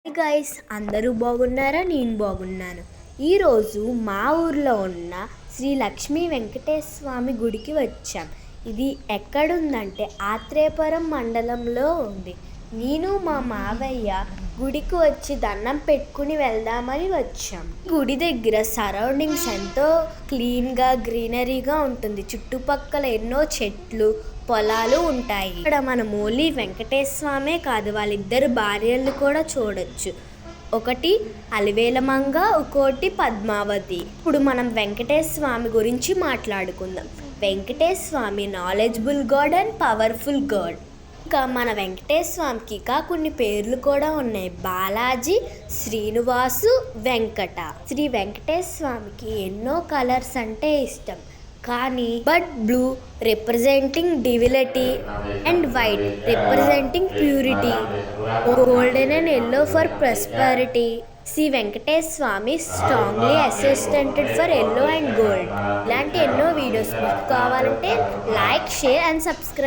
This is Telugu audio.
హాయ్ గైస్, అందరూ బాగున్నారా? నేను బాగున్నాను. ఈరోజు మా ఊర్లో ఉన్న శ్రీ లక్ష్మీ వెంకటేశ్వర స్వామి గుడికి వచ్చాం. ఇది ఎక్కడుందంటే ఆత్రేయపురం మండలంలో ఉంది. నేను మా మావయ్య గుడికి వచ్చి దండం పెట్టుకుని వెళ్దామని వచ్చాం. గుడి దగ్గర సరౌండింగ్స్ ఎంతో క్లీన్గా గ్రీనరీగా ఉంటుంది. చుట్టుపక్కల ఎన్నో చెట్లు పొలాలు ఉంటాయి. ఇక్కడ మనం ఓన్లీ వెంకటేశ్వర స్వామే కాదు, వాళ్ళిద్దరు భార్యలు కూడా చూడొచ్చు. ఒకటి అలివేలమంగ, ఇంకోటి పద్మావతి. ఇప్పుడు మనం వెంకటేశ్వర స్వామి గురించి మాట్లాడుకుందాం. Venkateswara Swamy knowledgeable god and powerful god. ఇంకా మన వెంకటేశ్వర స్వామికి ఇంకా కొన్ని పేర్లు కూడా ఉన్నాయి. బాలాజీ, శ్రీనివాసు, వెంకట. శ్రీ వెంకటేశ్వర స్వామికి ఎన్నో కలర్స్ అంటే ఇష్టం, కానీ but blue representing divinity and white representing purity, golden and yellow for prosperity. Shri Venkateswara Swamy strongly associated for yellow and gold. ఇలాంటి ఎన్నో వీడియోస్ మీకు కావాలంటే లైక్, షేర్ అండ్ సబ్స్క్రైబ్.